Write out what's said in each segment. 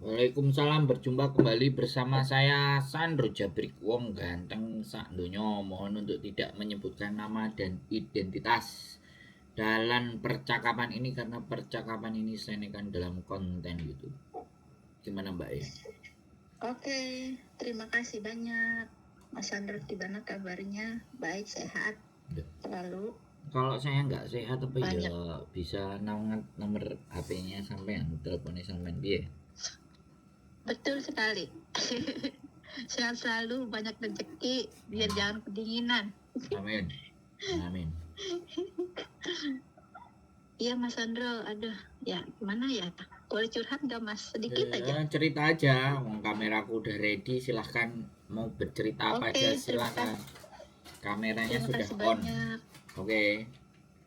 Waalaikumsalam, berjumpa kembali bersama saya Sandro Jabrik Wong ganteng sak donya. Mohon untuk tidak menyebutkan nama dan identitas dalam percakapan ini karena percakapan ini saya nekan dalam konten YouTube. Gimana Mbak ya? Oke, terima kasih banyak Mas Sandro. Gimana kabarnya? Baik, sehat selalu. Kalau saya nggak sehat apa ya Banyak. bisa nomor HP-nya sampean, teleponnya sampean piye? Betul sekali. Sehat selalu, banyak rezeki, biar jangan kedinginan. Amin. Amin. Iya Mas Sandro, aduh, ya gimana ya? Boleh curhat gak Mas? Sedikit aja. Cerita aja, kameraku udah ready, silahkan mau bercerita apa aja Oke, silahkan. Kameranya terima sudah kasih on. banyak. Oke.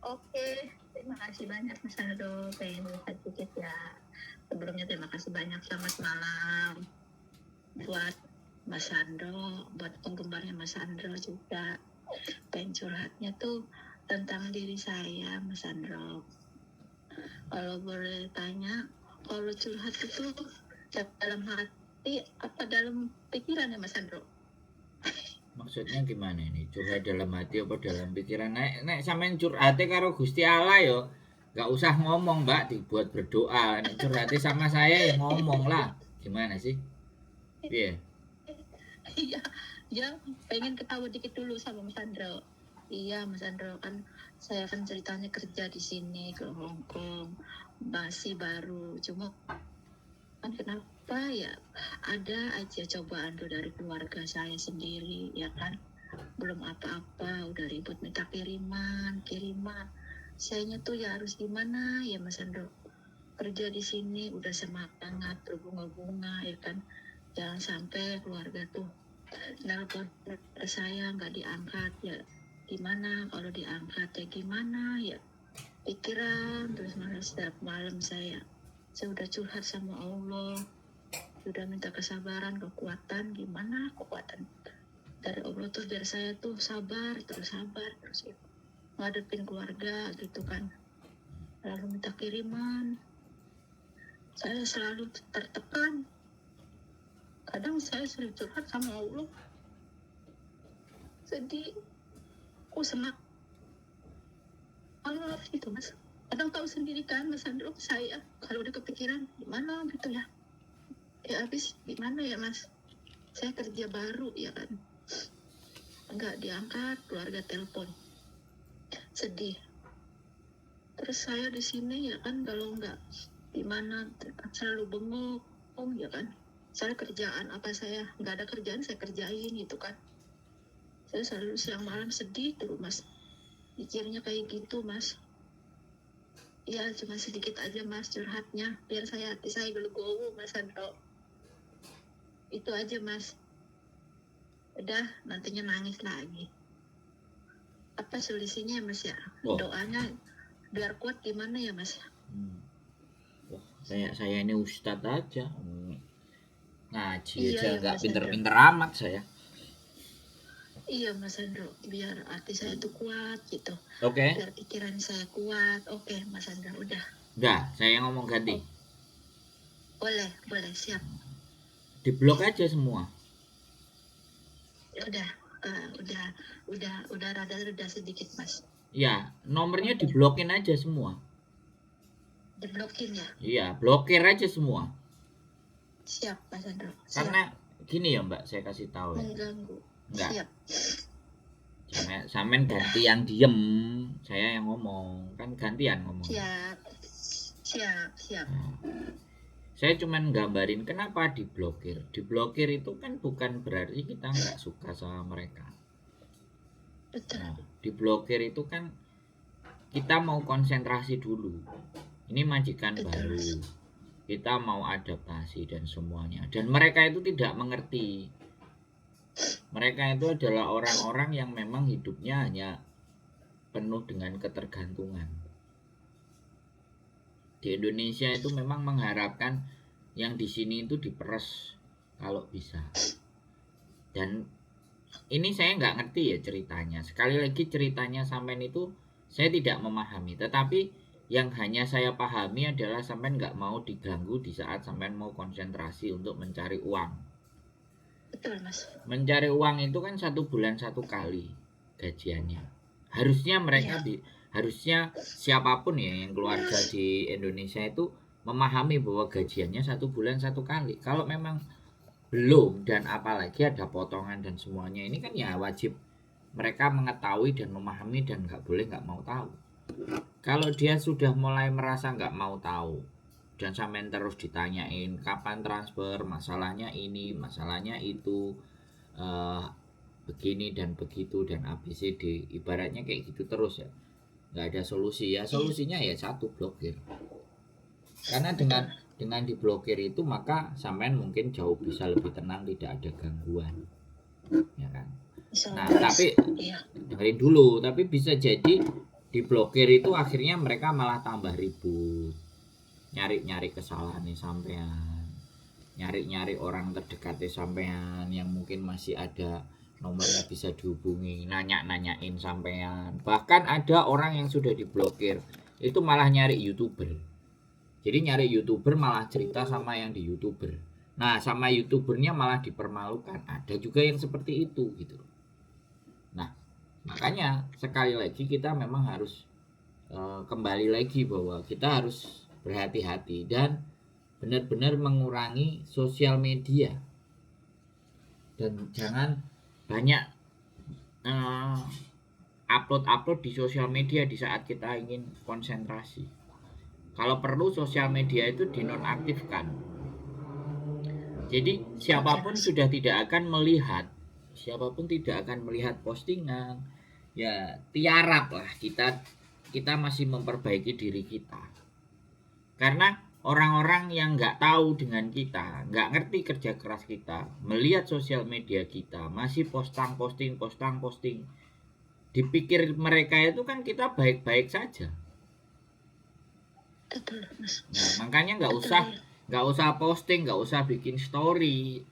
Oke, terima kasih banyak Mas Sandro. Pengen curhat sedikit ya. Sebelumnya terima kasih banyak, selamat malam buat Mas Sandro, buat penggemarnya Mas Sandro juga. Pengen curhatnya tuh tentang diri saya, Mas Sandro. Kalau boleh tanya, kalau curhat itu dalam hati apa dalam pikiran ya Mas Sandro? Maksudnya gimana ini? Curhat dalam hati apa dalam pikiran? Nek sampean curhate karo Gusti Allah yo, nggak usah ngomong Mbak, dibuat berdoa. Nek curhati sama saya ya ngomong lah. Gimana sih? Iya. Iya, ya pengen ketawa dikit dulu sama Mas Sandro. Iya Mas Sandro, kan saya kan ceritanya kerja di sini ke Hong Kong, masih baru. Cuma kan kenapa ya ada aja cobaan tuh dari keluarga saya sendiri, ya kan? Belum apa-apa udah ribut minta kiriman. Sayanya tuh ya harus gimana ya Mas Sandro? Kerja di sini udah semangat berbunga-bunga, ya kan? Jangan sampai keluarga tuh nelpon saya nggak diangkat, ya gimana kalau diangkat ya gimana ya, pikiran terus malah setiap malam saya udah curhat sama Allah, sudah minta kesabaran, kekuatan, gimana kekuatan dari Allah tuh biar saya tuh sabar terus ya, ngadepin keluarga gitu kan. Lalu minta kiriman, saya selalu tertekan. Kadang saya sering curhat sama Allah, sedih, aku semangat gitu Mas. Kadang tahu sendiri kan Mas Sandro, saya kalau udah kepikiran gimana gitu ya, habis gimana ya Mas, saya kerja baru ya kan, nggak diangkat, keluarga telepon, sedih. Terus saya di sini ya kan, kalau nggak gimana selalu bengong ya kan, saya kerjaan apa, saya nggak ada kerjaan saya kerjain gitu kan. Saya selalu siang malam sedih terus Mas, pikirnya kayak gitu Mas. Ya cuma sedikit aja Mas curhatnya, biar hati saya legowo Mas Sandro. Itu aja Mas. Udah nantinya nangis lagi. Apa solusinya Mas ya? Doanya biar kuat gimana ya Mas? Wah, saya ini ustadz aja. Ngaji Iya, aja ya, nggak Mas pinter-pinter Sandro. amat saya. Iya Mas Sandro, biar hati saya tuh kuat gitu. Oke. Biar pikiran saya kuat. Oke Mas Sandro, udah. Udah, saya ngomong ganti. Boleh, siap. Diblok aja semua. Udah, udah rada sedikit Mas. Ya, nomornya diblokin aja semua. Diblokin ya? Iya, blokir aja semua. Siap Mas Sandro. Karena gini ya Mbak, saya kasih tahu ya. Mengganggu. Enggak. Siap. Sampean gantian diem, saya yang ngomong. Kan gantian ngomong. Siap. Nah, saya cuman gambarin kenapa diblokir. Diblokir itu kan bukan berarti kita nggak suka sama mereka. Betul. Nah, diblokir itu kan kita mau konsentrasi dulu. Ini majikan baru. Kita mau adaptasi dan semuanya. Dan mereka itu tidak mengerti. Mereka itu adalah orang-orang yang memang hidupnya hanya penuh dengan ketergantungan. Di Indonesia itu memang mengharapkan yang di sini itu diperes kalau bisa. Dan ini saya nggak ngerti ya ceritanya. Sekali lagi ceritanya sampean itu saya tidak memahami. Tetapi yang hanya saya pahami adalah sampean nggak mau diganggu di saat sampean mau konsentrasi untuk mencari uang. Betul Mas. Mencari uang itu kan 1 bulan 1 kali gajiannya. Harusnya mereka harusnya siapapun ya yang keluarga di Indonesia itu memahami bahwa gajiannya 1 bulan 1 kali. Kalau memang belum dan apalagi ada potongan dan semuanya, ini kan ya wajib mereka mengetahui dan memahami dan nggak boleh nggak mau tahu. Kalau dia sudah mulai merasa nggak mau tahu dan sampean terus ditanyain kapan transfer, masalahnya ini, masalahnya itu, begini dan begitu dan ABCD, ibaratnya kayak gitu terus ya, nggak ada solusi ya. Solusinya ya satu, blokir. Karena dengan diblokir itu maka sampean mungkin jauh bisa lebih tenang, tidak ada gangguan, ya kan. Nah tapi dengerin dulu, tapi bisa jadi diblokir itu akhirnya mereka malah tambah ribut, nyari-nyari kesalahannya sampean, nyari-nyari orang terdekatnya sampean yang mungkin masih ada nomornya bisa dihubungi, nanya-nanyain sampean. Bahkan ada orang yang sudah diblokir itu malah nyari YouTuber. Jadi nyari YouTuber malah cerita sama yang di YouTuber. Nah, sama YouTubernya malah dipermalukan. Ada juga yang seperti itu gitu. Nah, makanya sekali lagi kita memang harus kembali lagi bahwa kita harus berhati-hati dan benar-benar mengurangi sosial media. Dan jangan banyak upload di sosial media di saat kita ingin konsentrasi. Kalau perlu sosial media itu dinonaktifkan. Jadi siapapun sudah tidak akan melihat, postingan. Ya tiarap lah, kita masih memperbaiki diri kita. Karena orang-orang yang nggak tahu dengan kita, nggak ngerti kerja keras kita, melihat sosial media kita masih posting, dipikir mereka itu kan kita baik-baik saja. Nah, makanya nggak usah posting, nggak usah bikin story,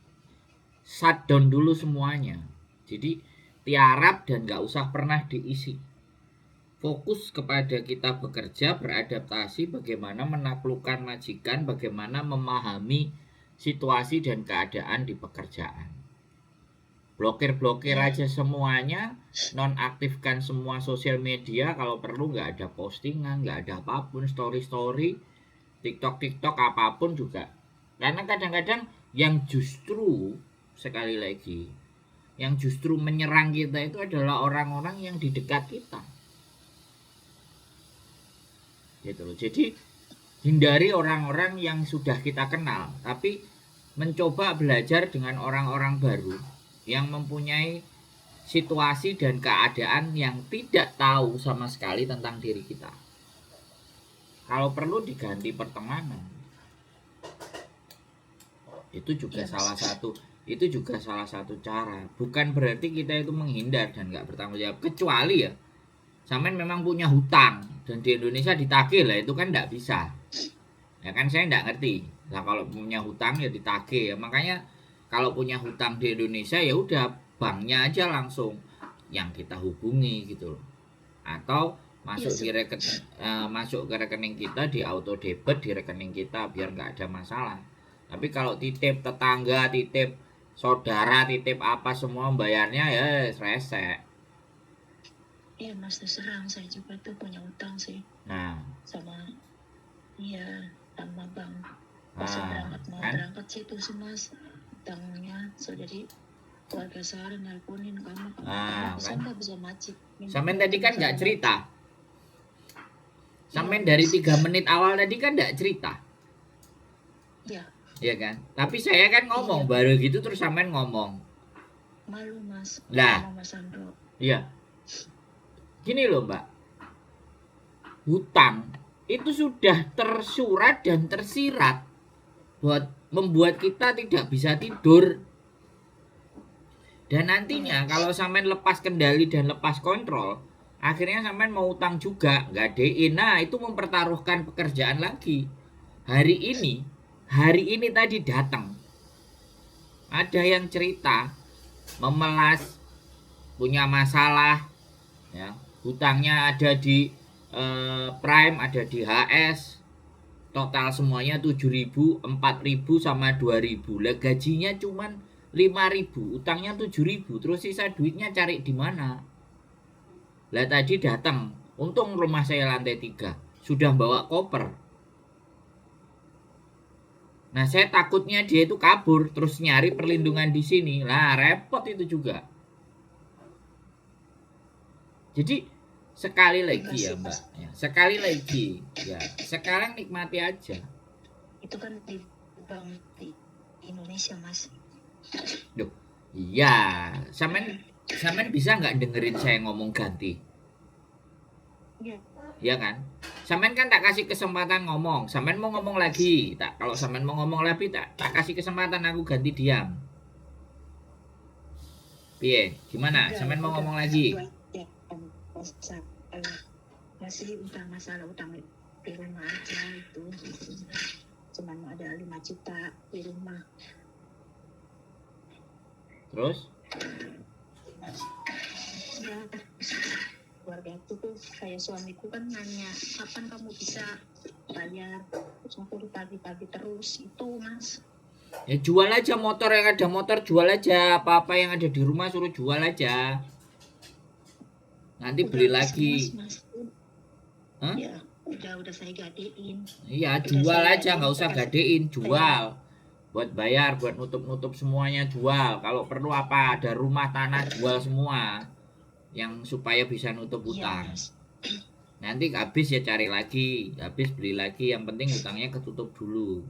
shutdown dulu semuanya. Jadi tiarap dan nggak usah pernah diisi. Fokus kepada kita bekerja, beradaptasi, bagaimana menaklukkan majikan, bagaimana memahami situasi dan keadaan di pekerjaan. Blokir aja semuanya, nonaktifkan semua sosial media, kalau perlu nggak ada postingan, nggak ada apapun, story, TikTok apapun juga. Karena kadang-kadang yang justru sekali lagi, yang justru menyerang kita itu adalah orang-orang yang di dekat kita. Gitu loh. Jadi hindari orang-orang yang sudah kita kenal, tapi mencoba belajar dengan orang-orang baru yang mempunyai situasi dan keadaan yang tidak tahu sama sekali tentang diri kita. Kalau perlu diganti pertemanan. Itu juga salah satu cara. Bukan berarti kita itu menghindar dan nggak bertanggung jawab, kecuali ya sampean memang punya hutang dan di Indonesia ditagih lah, itu kan nggak bisa. Ya kan, saya nggak ngerti. Nah kalau punya hutang ya ditagih ya. Makanya kalau punya hutang di Indonesia ya udah banknya aja langsung yang kita hubungi gitu loh. Atau masuk ke rekening kita, di auto debit di rekening kita biar nggak ada masalah. Tapi kalau titip tetangga, titip saudara, titip apa semua bayarnya ya resek. Iya Mas, terserang saya juga tuh punya utang sih. Nah, sama bank. Pas berangkat sih tuh sih Mas, utangnya jadi keluarga saya nelponin kamu nggak bisa macet. Sampean tadi kan nggak cerita. Sampean dari 3 menit awal tadi kan nggak cerita. Iya kan? Tapi saya kan ngomong baru gitu terus sampean ngomong. Malu Mas. Lah. Mas Sandro. Iya. Gini loh Mbak, hutang itu sudah tersurat dan tersirat buat membuat kita tidak bisa tidur. Dan nantinya kalau sampean lepas kendali dan lepas kontrol, akhirnya sampean mau utang juga, gadein. Nah itu mempertaruhkan pekerjaan lagi. Hari ini tadi datang, ada yang cerita memelas, punya masalah, ya. Hutangnya ada di Prime, ada di HS. Total semuanya 7.000, 4.000 sama 2.000. Lah gajinya cuman 5.000, utangnya 7.000. Terus sisa duitnya cari di mana? Lah tadi datang, untung rumah saya lantai 3, sudah bawa koper. Nah, saya takutnya dia itu kabur terus nyari perlindungan di sini. Lah, repot itu juga. Jadi sekali lagi ya, Mbak. Ya, sekali lagi. Ya, sekarang nikmati aja. Itu kan di bank di Indonesia, Mas. Duh, iya. Samen bisa nggak dengerin saya ngomong ganti? Iya. Ya kan? Samen kan tak kasih kesempatan ngomong. Samen mau ngomong lagi. Tak, kalau Samen mau ngomong lagi tak kasih kesempatan, aku ganti diam. Piye? Gimana? Samen mau ngomong lagi? Ya, masih udah masalah utang di rumah aja itu. Cuman ada 5 juta di rumah. Terus? Ya, keluarga itu tuh kayak suamiku kan nanya kapan kamu bisa bayar, terus aku pagi-pagi terus itu, Mas. Ya jual aja motor, yang ada motor jual aja, apa-apa yang ada di rumah suruh jual aja. Nanti beli lagi. Mas. Hah? Ya, udah saya gadein. Iya, jual aja, nggak usah gadein, jual. Buat bayar, buat nutup-nutup semuanya jual. Kalau perlu apa, ada rumah tanah jual semua. Yang supaya bisa nutup utang. Nanti habis ya cari lagi, habis beli lagi, yang penting utangnya ketutup dulu.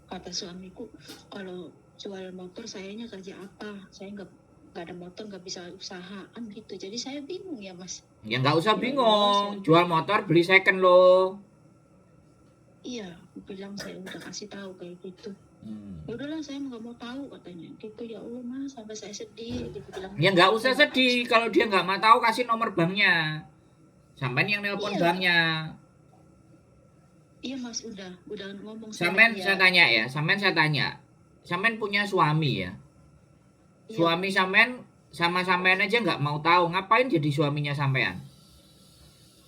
Kata suamiku, kalau jual motor sayanya kerja apa? Saya nggak ada motor, nggak bisa usahaan gitu. Jadi saya bingung ya, Mas. Ya nggak usah bingung, jual motor beli second loh. Iya, aku bilang saya udah kasih tahu kayak gitu. Ya udahlah, saya nggak mau tahu katanya. Gitu, ya Allah, Mas, sampai saya sedih. Gitu bilang. Ya nggak usah sedih, kalau dia nggak mau tahu kasih nomor banknya. Sampai yang nelpon banknya. Iya, Mas, udah ngomong. Sampean saya tanya ya, saya tanya. Sampean punya suami ya? Iya. Suami sampean sama sampean aja nggak mau tahu, ngapain jadi suaminya sampean?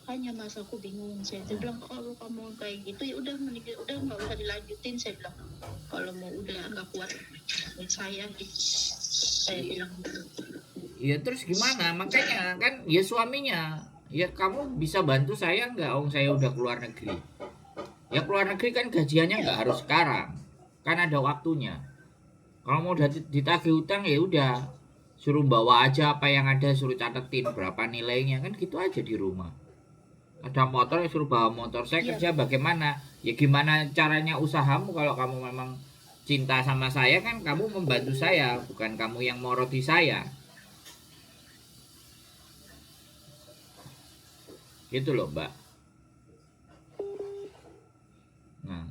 Hanya, Mas, aku bingung. Saya bilang kalau kamu kayak gitu ya udah nggak usah dilanjutin. Saya bilang kalau mau udah nggak kuat saya gitu. Saya bilang gitu. Ya terus gimana? Makanya kan ya suaminya. Ya kamu bisa bantu saya nggak? Saya udah keluar negeri. Ya keluar negeri kan gajiannya nggak harus sekarang. Kan ada waktunya. Kalau mau ditagih utang ya udah suruh bawa aja apa yang ada, suruh catetin berapa nilainya, kan gitu aja di rumah. Ada motor ya suruh bawa motor. Saya kerja bagaimana? Ya gimana caranya usahamu, kalau kamu memang cinta sama saya kan kamu membantu saya, bukan kamu yang moroti saya. Gitu loh, Mbak. Nah,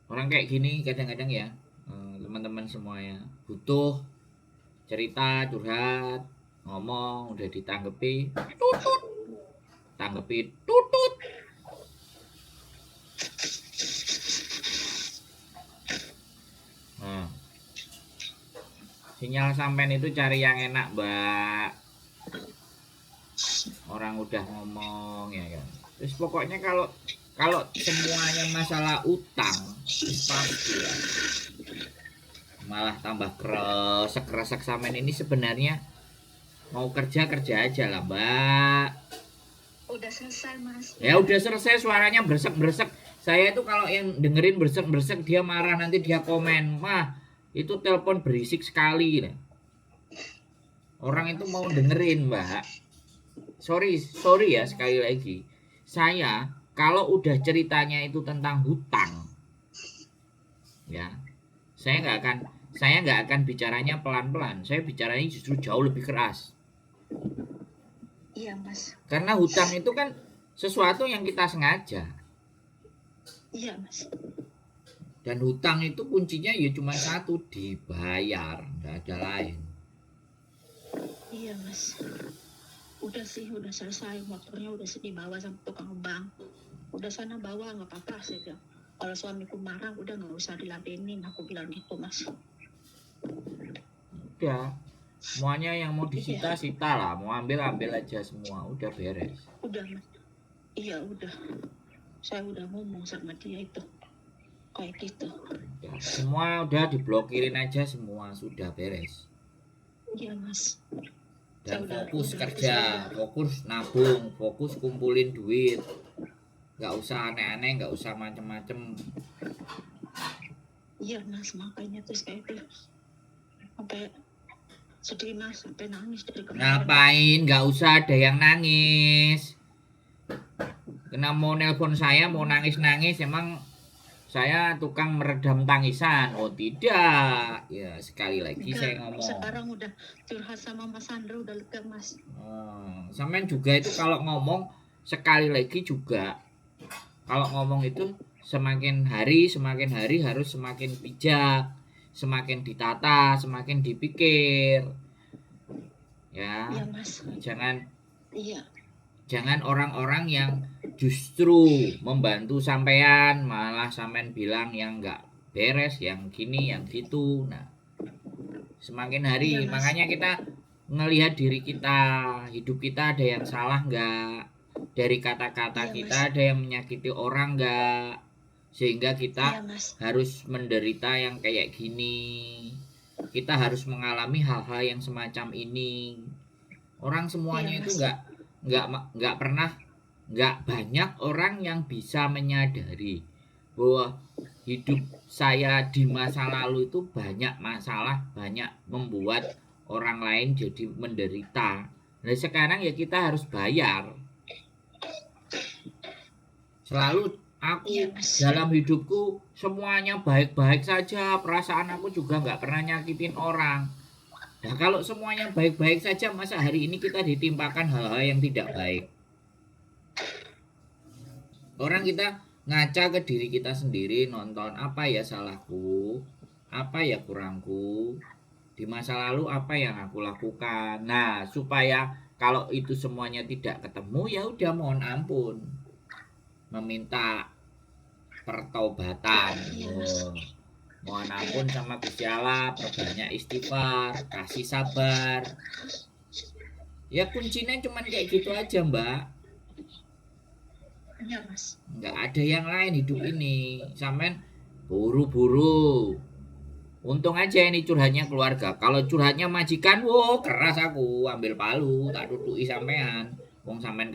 orang kayak gini kadang-kadang ya, teman-teman semuanya butuh cerita, curhat, ngomong, udah ditanggepi, tutut. Tanggepi tutut. Nah, sinyal sampean itu cari yang enak, Mbak. Orang udah ngomong ya kan. Terus pokoknya kalau semuanya masalah utang, pasti ya. Malah tambah kresek sampean ini sebenarnya mau kerja aja lah, Mbak. Udah selesai, Mas. Ya udah selesai, suaranya bersek-bersek. Saya itu kalau yang dengerin bersek-bersek dia marah, nanti dia komen, "Wah, itu telepon berisik sekali." Orang itu mau dengerin, Mbak. Sorry ya sekali lagi. Saya kalau udah ceritanya itu tentang hutang, ya, saya nggak akan bicaranya pelan-pelan. Saya bicaranya justru jauh lebih keras. Iya, Mas. Karena hutang itu kan sesuatu yang kita sengaja. Iya, Mas. Dan hutang itu kuncinya ya cuma satu, dibayar, nggak ada lain. Iya, Mas. Udah selesai, motornya udah dibawa sama tukang bank. Udah sana bawa, nggak apa-apa, saya bilang. Kalau suamiku marah, udah nggak usah diladenin, aku bilang gitu, Mas. Udah, Semuanya yang mau disita Iya, sita lah, mau ambil ambil aja semua, udah beres. udah Mas. Iya udah. Saya udah ngomong sama dia itu kayak gitu. Ya, semua udah diblokirin aja semua, sudah beres. Iya Mas. Dan Saya fokus udah itu kerja, saya udah. fokus nabung, fokus kumpulin duit. Nggak usah aneh-aneh, nggak usah macem-macem. Iya Mas, makanya terus kayak itu sampai sedih Mas, sampai nangis dari kemarin. Ngapain? Nggak usah ada yang nangis. Kena mau nelpon saya, mau nangis-nangis, emang saya tukang meredam tangisan? Oh tidak. Ya sekali lagi Enggak, saya ngomong. sekarang udah curhat sama Mas Sandro udah lega Mas. Sampean juga itu kalau ngomong sekali lagi juga, kalau ngomong itu semakin hari harus semakin bijak, semakin ditata, semakin dipikir. Ya, Iya Mas. jangan Iya. orang-orang yang justru membantu sampean malah sampean bilang yang nggak beres, yang gini, yang gitu. Nah, semakin hari Iya Mas. makanya kita ngelihat diri kita, hidup kita ada yang salah nggak, dari kata-kata Iya kita Mas. ada yang menyakiti orang nggak, sehingga Iya kita Mas. harus menderita yang kayak gini, kita harus mengalami hal-hal yang semacam ini. Orang semuanya Iya itu Mas. nggak pernah, nggak banyak orang yang bisa menyadari bahwa hidup saya di masa lalu itu banyak masalah, banyak membuat orang lain jadi menderita. Nah sekarang ya kita harus bayar. Selalu Iya aku Mas. dalam hidupku semuanya baik-baik saja, perasaan aku juga nggak pernah nyakitin orang. Nah kalau semuanya baik-baik saja, masa hari ini kita ditimpakan hal-hal yang tidak baik? Orang kita ngaca ke diri kita sendiri, nonton apa ya salahku, apa ya kurangku, di masa lalu apa yang aku lakukan. Nah supaya kalau itu semuanya tidak ketemu, ya udah mohon ampun, meminta pertaubatan. Iya Mas. Oh, mohon ampun sama Gusti Allah, perbanyak istighfar, kasih sabar. Ya kuncinya cuman kayak gitu aja mbak. Iya Mas. Nggak ada yang lain hidup ini. Sampean buru-buru. Untung aja ini curhatnya keluarga. Kalau curhatnya majikan, wow keras aku, ambil palu, tak tutuki sampean. Wong sampean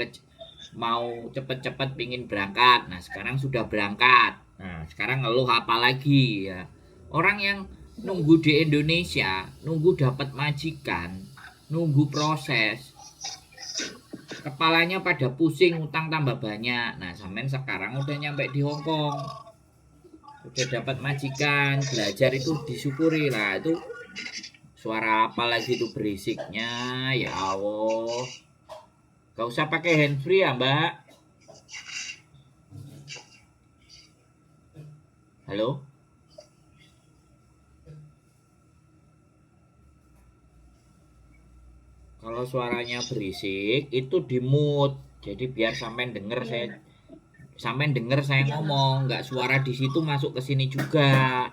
mau cepet-cepet pingin berangkat. Nah sekarang sudah berangkat. Nah sekarang ngeluh apa lagi ya? Orang yang nunggu di Indonesia, nunggu dapat majikan, nunggu proses, kepalanya pada pusing, utang tambah banyak. Nah sampean sekarang udah nyampe di Hong Kong, udah dapat majikan, belajar itu disyukuri lah. Itu suara apa lagi itu berisiknya, ya Allah. Gak usah pakai handfree ya mbak. Halo. Kalau suaranya berisik itu di mute, jadi biar sampean denger Iya. saya Iya Mas. ngomong, nggak suara di situ masuk ke sini juga.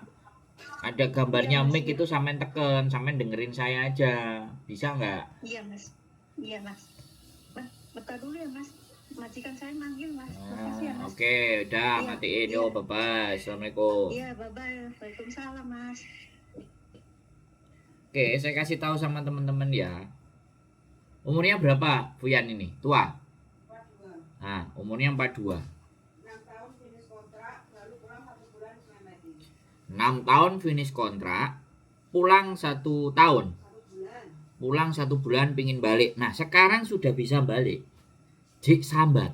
Ada Iya gambarnya Mas. mic itu sampean teken, sampean dengerin saya aja. Bisa nggak? Iya Mas. Iya Mas. Mas, bentar dulu ya Mas. Majikan saya manggil Mas. Makasih ya Mas. Oke, udah Iya, matiin iya. yo, bye-bye. Assalamualaikum. Iya, bye-bye. Waalaikumsalam Mas. Oke, saya kasih tahu sama teman-teman ya. Umurnya berapa Fuyan ini? Tua? Nah, umurnya 42. 6 tahun finish kontrak, pulang 1 tahun. Pulang 1 bulan pingin balik. Nah, sekarang sudah bisa balik. Jik sambat.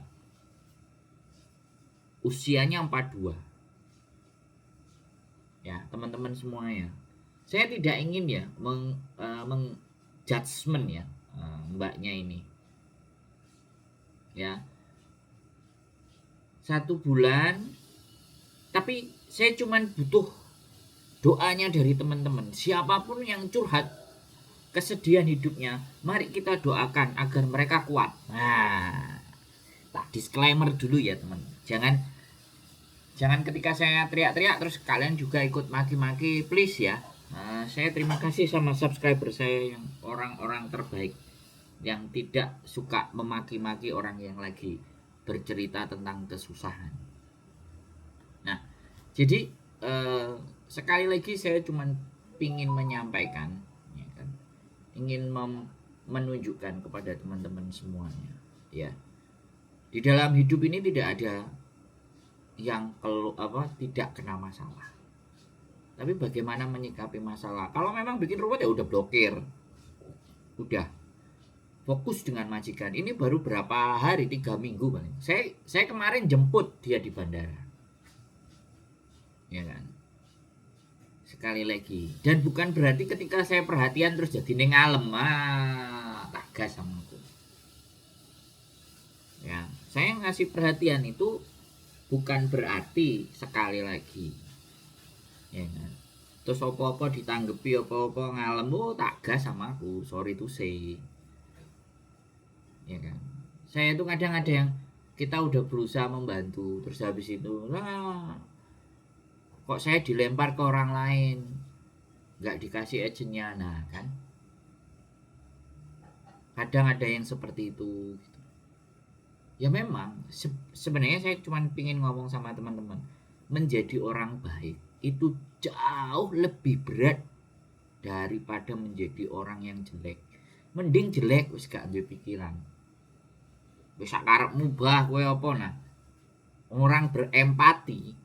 Usianya 42. Ya, teman-teman semuanya. Saya tidak ingin ya mengjudgment ya mbaknya ini. Ya. 1 bulan, tapi saya cuman butuh doanya dari teman-teman. Siapapun yang curhat kesedihan hidupnya, mari kita doakan agar mereka kuat. Nah, tak disclaimer dulu ya teman. Jangan ketika saya teriak-teriak terus kalian juga ikut maki-maki, please ya. Saya terima kasih sama subscriber saya yang orang-orang terbaik yang tidak suka memaki-maki orang yang lagi bercerita tentang kesusahan. Nah, jadi sekali lagi saya cuman ingin menyampaikan, ya kan, ingin menunjukkan kepada teman-teman semuanya, ya, di dalam hidup ini tidak ada yang tidak kena masalah. Tapi bagaimana menyikapi masalah? Kalau memang bikin ruwet ya udah blokir, udah fokus dengan majikan. Ini baru berapa hari, 3 minggu paling. Saya kemarin jemput dia di bandara, ya kan. Sekali lagi, dan bukan berarti ketika saya perhatian terus jadi ngalem, tak gas sama aku. Ya, saya ngasih perhatian itu bukan berarti sekali lagi, ya kan. Terus apa-apa ditanggepi, apa-apa ngalem, tak gas sama aku, sorry to say, ya kan. Saya itu kadang ada yang kita udah berusaha membantu, terus habis itu kok saya dilempar ke orang lain, nggak dikasih agentnya. Nah kan, kadang ada yang seperti itu gitu. Ya memang sebenarnya saya cuma pingin ngomong sama teman-teman, menjadi orang baik itu jauh lebih berat daripada menjadi orang yang jelek. Mending jelek wis gak duwe pikiran, wis sak karepmu bah kowe apa. Nah, orang berempati,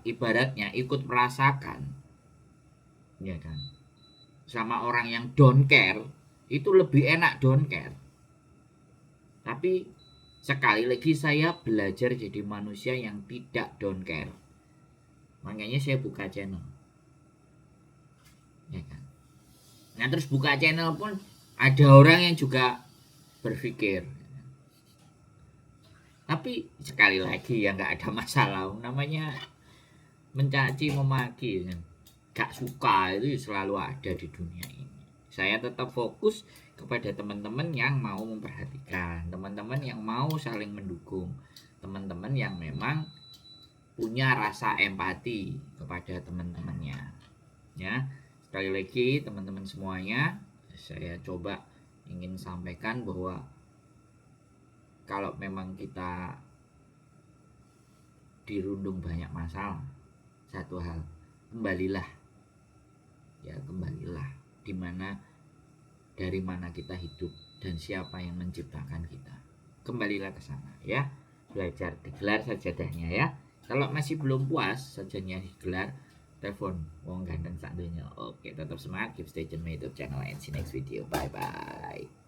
ibaratnya ikut merasakan, ya kan, sama orang yang don't care itu lebih enak don't care. Tapi sekali lagi saya belajar jadi manusia yang tidak don't care. Makanya saya buka channel, ya kan. Nah terus buka channel pun ada orang yang juga berpikir. Tapi sekali lagi ya nggak ada masalah. Namanya mencaci memaki, gak suka itu selalu ada di dunia ini. Saya tetap fokus kepada teman-teman yang mau memperhatikan, teman-teman yang mau saling mendukung, teman-teman yang memang punya rasa empati kepada teman-temannya. Ya, sekali lagi teman-teman semuanya, saya coba ingin sampaikan bahwa kalau memang kita dirundung banyak masalah, satu hal, kembalilah dari mana kita hidup dan siapa yang menciptakan kita. Kembalilah ke sana ya, belajar digelar sajadahnya ya. Kalau masih belum puas sajadahnya digelar, telepon wong ganteng sak donya. Oke, tetap semangat, keep stay tune my YouTube channel and see next video. Bye bye.